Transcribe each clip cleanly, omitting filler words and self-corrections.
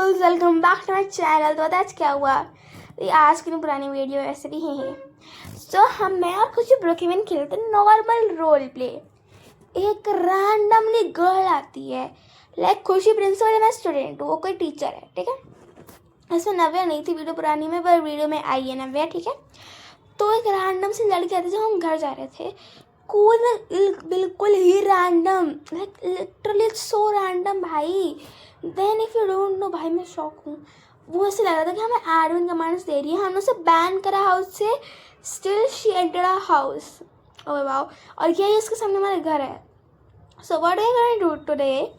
Girls, welcome back to my channel. तो आज क्या हुआ, आज की पुरानी वीडियो ऐसे भी है। सो मैं और खुशी ब्रुकलिन खेलते नॉर्मल रोल प्ले। एक रैंडमली गर्ल आती है, लाइक खुशी प्रिंसिपल है, मैं स्टूडेंट हूँ, वो कोई टीचर है, ठीक है। इसमें नव्या नहीं थी वीडियो पुरानी में, पर वीडियो में आई है नव्या, ठीक है। तो एक रैंडम सी लड़की आती है जब हम घर जा रहे थे, बिल्कुल ही random, like literally so random भाई। Then if you don't know भाई, मैं शॉक हूँ। वो ऐसे लग रहा था कि हमें एडमिन कमांड्स दे रही है, हमने उसे बैन करा हाउस से, still she entered our house. Oh wow. और यही उसके सामने हमारा घर है। So what are going to do today,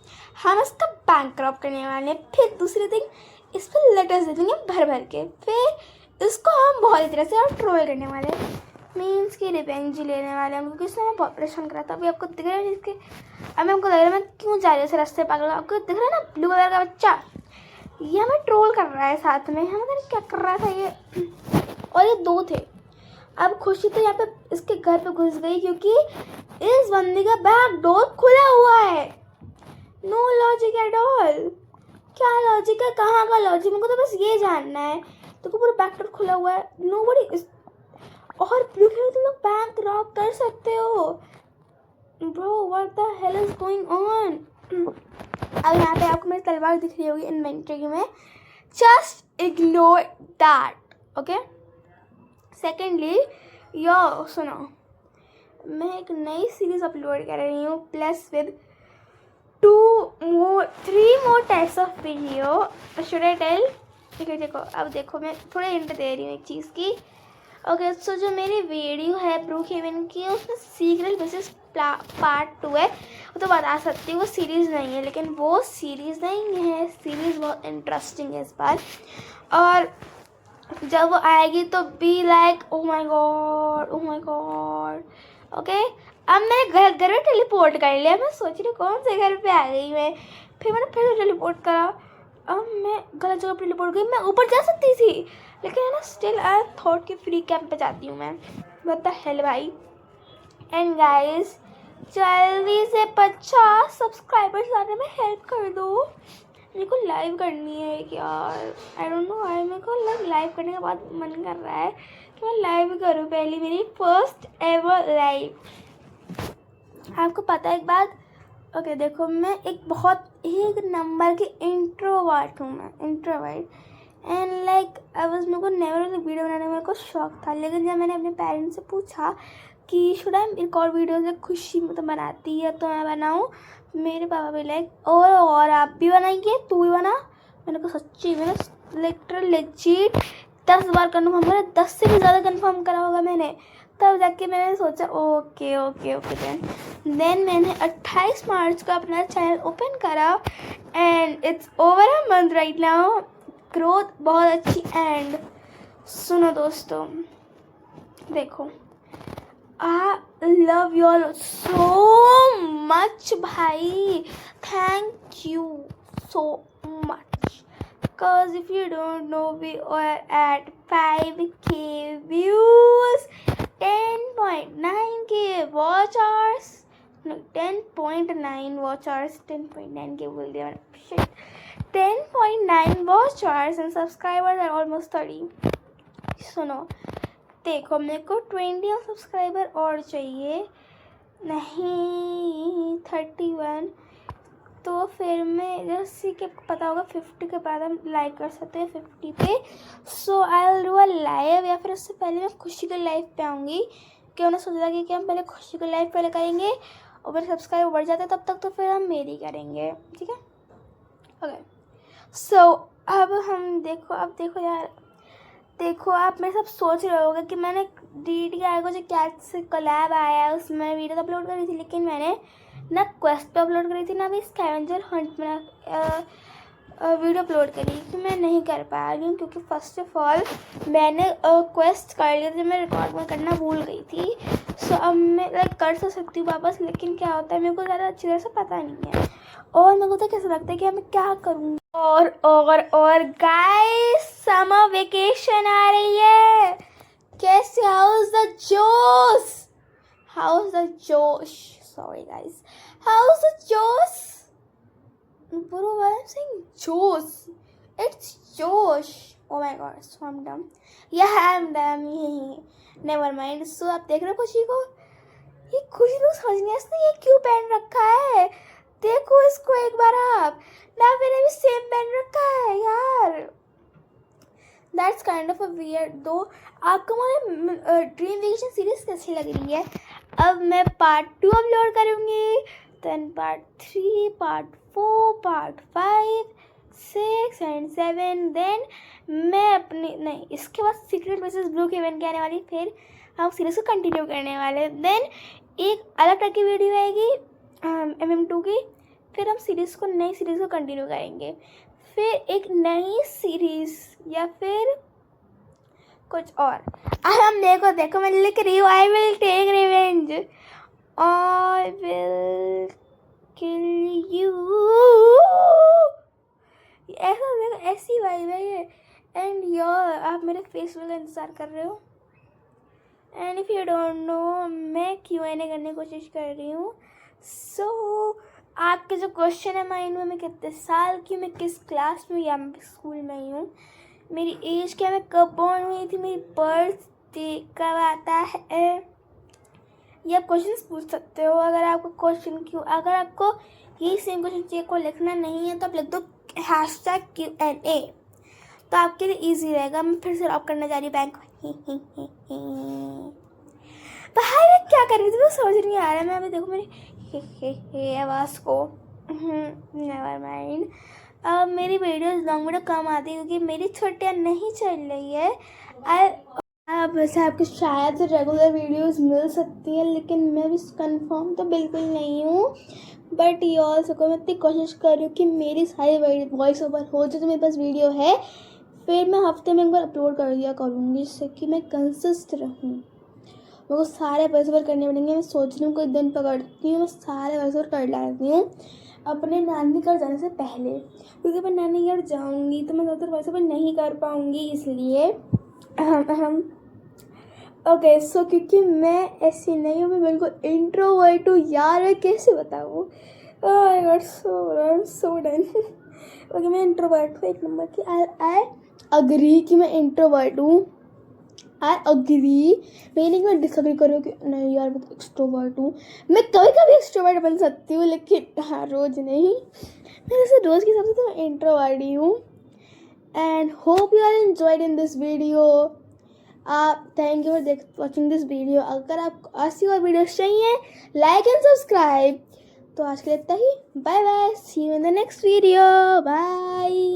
हम इसका बैंकरप्ट करने वाले हैं। फिर दूसरे दिन इस पर लेटर्स दे देंगे भर भर के। फिर इसको हम बहुत तरह से और ट्रोल करने वाले हैं, मीन्स की रिवेंज लेने वाले हैं, क्योंकि उसने हमें बहुत परेशान करा था। अभी आपको दिख रहा है जिसके, अभी हमको लग रहा है मैं क्यों जा रही हूँ उसे रास्ते पागल। आपको दिख रहा है ना ब्लू कलर का बच्चा, ये हमें ट्रोल कर रहा है साथ में, हमें क्या कर रहा था ये। और ये दो थे। अब खुशी तो यहाँ पे इसके घर पे घुस गई क्योंकि इस बंदी का बैक डोर खुला हुआ है। No logic at all. क्या लॉजिक है, कहाँ का लॉजिक, मुझको तो बस ये जानना है। तो पूरा बैक डोर खुला हुआ है, नो बडी इज, और ब्लू कलर तुम लोग बैंक रॉब कर सकते हो। Bro what the hell is going on. अब यहाँ पे आपको मेरी तलवार दिख रही होगी इन्वेंट्री में, just ignore that, okay. Secondly yo सुनो, मैं एक नई सीरीज अपलोड कर रही हूँ, plus with 3 more types of video. Should I tell? ठीक है, देखो अब देखो मैं थोड़े हिंट दे रही हूँ एक चीज़ की। ओके सो जो मेरी वीडियो है ब्रुकलिन की, उसमें सीक्रेट बेसिस पार्ट 2 है। वो तो बता सकती हूँ, वो सीरीज़ नहीं है, लेकिन वो सीरीज़ नहीं है, सीरीज़ बहुत इंटरेस्टिंग है इस बार। और जब वो आएगी तो be like oh my God, oh my God, okay. अब मैंने घर में टेलीपोर्ट कर लिया, मैं सोच रही कौन से घर पे आ गई मैं। फिर मैंने फिर टेलीपोर्ट करा, अब मैं गलत जगह पर टेलीपोर्ट गई। मैं ऊपर जा सकती थी, लेकिन है ना स्टिल आई थॉट कि फ्री कैंप पे जाती हूँ मैं। व्हाट द हेल भाई। एंड गाइस, जल्दी से 50 सब्सक्राइबर्स लाने में हेल्प कर दो। मेरे को लाइव करनी है यार, आई डोंट नो व्हाई, मेरे को लाइव करने के बाद मन कर रहा है कि मैं लाइव करूँ, पहली मेरी फर्स्ट एवर लाइव। आपको पता है एक बात, ओके देखो मैं एक नंबर की इंट्रोवर्ट हूँ, मैं introvert. And like I was, मेरे को नेवर वीडियो बनाने में मेरे को शौक था, लेकिन जब मैंने अपने पेरेंट्स से पूछा कि शुड आई रिकॉर्ड वीडियोस, में खुशी तो बनाती है तो मैं बनाऊँ, मेरे पापा भी लाइक और आप भी बनाएंगे, तू भी बना। मैंने कहा सच्ची, मैंने लिटरल लेजिट 10 बार कन्फर्म करा, 10 से भी ज़्यादा कन्फर्म करा होगा मैंने, तब जाके मैंने सोचा ओके ओके ओके। देन मैंने 28 मार्च को अपना चैनल ओपन करा and it's over a month right now, growth बहुत अच्छी। एंड सुनो दोस्तों, देखो I love you all so much भाई, thank you so much, because if you don't know we are at 5k views, 10.9k watch hours, no 10.9 watch hours, 10.9k बोल दिया मैंने, shit, 10.9 watch hours and subscribers are almost 30. सुनो देखो, मेरे को 20 subscriber और चाहिए, नहीं 31, तो फिर मैं जैसे कि आपको पता होगा 50 के बाद हम लाइक कर सकते हैं 50 पे। So I will do a live, या फिर उससे पहले मैं खुशी के लाइव पे आऊँगी, कि उन्हें सोचा कि हम पहले खुशी के लाइव पहले करेंगे, और फिर सब्सक्राइबर बढ़ जाते तब तक तो फिर हम मेरी करेंगे, ठीक है। ओके सो अब हम देखो, अब देखो यार, देखो आप मेरे सब सोच रहे होगे कि मैंने DD आए को जो कैट से कोलैब आया है उसमें वीडियो तो अपलोड करी थी, लेकिन मैंने ना क्वेस्ट पे अपलोड करी थी ना अभी स्कैवेंजर हंट में वीडियो अपलोड करी, कि मैं नहीं कर पा रही हूँ क्योंकि फर्स्ट ऑफ ऑल मैंने क्वेस्ट कर लिया था, मैं रिकॉर्ड में करना भूल गई थी। सो अब मैं लाइक कर तो सकती हूँ वापस, लेकिन क्या होता है मेरे को ज़्यादा अच्छी तरह से पता नहीं है, और मेरे को तो कैसा लगता है कि मैं क्या करूँ। और गाइस, समर वेकेशन आ रही है, कैसे, हाउस द जोश, हाउस द जोश, सॉरी गाइस, हाउस द जोश, bro, why I'm saying जोश, It's Josh. Oh my god, so I'm dumb. Yeah, I'm dumb. Never mind. So आप देख रहे हो खुशी को? ये खुशी तो समझ नहीं आता ये क्यों पहन रखा है. देखो इसको एक बार आप. ना मैंने भी सेम पहन रखा है यार. That's kind of a weird though. आपको मुझे ड्रीम वेकेशन सीरीज कैसी लग रही है? अब मैं पार्ट 2 अपलोड करूँगी, then part 3, part 4, part 5, 6 and 7. Then मैं अपनी नहीं, इसके बाद सीक्रेट वर्सेस ब्लू केवन के आने वाली, फिर हम सीरीज को कंटिन्यू करने वाले. देन एक अलग टाइप की वीडियो आएगी MM2 की, फिर हम सीरीज़ को नई सीरीज़ को कंटिन्यू करेंगे, फिर एक नई सीरीज़ या फिर कुछ और. हम देखो मैं लिख रही हूँ, I will take revenge, I will kill you. ऐसा देखो, ऐसी वाइब है ये. एंड योर आप मेरे फेसबुक का इंतज़ार कर रहे हो. And if you don't no, मैं Q&A करने की कोशिश कर रही हूँ. सो आपके जो क्वेश्चन है माइंड में, मैं कितने साल की हूँ, मैं किस क्लास में या मैं स्कूल में ही हूँ, मेरी एज क्या, मैं कब बॉर्न हुई थी, मेरी बर्थडे कब आता है, ये आप क्वेश्चन पूछ सकते हो. अगर आपको क्वेश्चन अगर आपको यही सेम क्वेश्चन चाहिए को लिखना नहीं है तो आप लिख दो #Q&A, तो आपके लिए ईजी रहेगा. मैं फिर से लॉक करने जा रही बैंक. भाई मैं क्या कर रही थी, मैं समझ नहीं आ रहा है. मैं अभी देखो मेरी आवाज़ को. Never mind. अब मेरी वीडियोस लॉन्ग वीडियो कम आती है क्योंकि मेरी छुट्टियाँ नहीं चल रही है. अब वैसे आपको शायद रेगुलर वीडियोस मिल सकती है, लेकिन मैं भी कंफर्म तो बिल्कुल नहीं हूँ. बट ये ऑल सको, मैं इतनी कोशिश कर रही हूँ कि मेरी सारी वॉइस ओवर हो जाए. तो मेरे पास वीडियो है, फिर मैं हफ्ते में एक बार अपलोड कर दिया करूँगी, जिससे कि मैं कंसिस्ट रहूँ. मेरे को सारे वॉइस ओवर करने पड़ेंगे. मैं सोच रही हूँ कोई दिन पकड़ती हूँ, मैं सारे वॉइस ओवर कर डालती हूँ अपने नानी घर जाने से पहले, क्योंकि मैं नानी घर जाऊँगी तो मैं ज़्यादातर वॉइस ओवर नहीं कर पाऊँगी. इसलिए ओके. सो क्योंकि मैं ऐसी नहीं हूँ, मैं बिल्कुल इंट्रोवर्ट हूँ यार. मैं कैसे बताऊँ? I got so done. Okay, मैं इंट्रोवर्ट हूँ एक नंबर की. आई अग्री कि मैं इंट्रोवर्ट हूँ. I agree. मैं नहीं कि मैं डिसअग्री कर रही हूँ कि नहीं यार मैं तो एक्सट्रोवर्ट हूँ. मैं कभी कभी एक्सट्रोवर्ट बन सकती हूँ, लेकिन हाँ रोज़ नहीं. मैं जैसे रोज़ के हिसाब से तो मैं इंट्रोवर्ट ही हूँ. And hope you are enjoyed in this video. आप thank you for watching this video. अगर आपको ऐसी और वीडियोस चाहिए, लाइक एंड सब्सक्राइब. तो आज के लिए इतना ही. Bye bye. See you in the next video. Bye.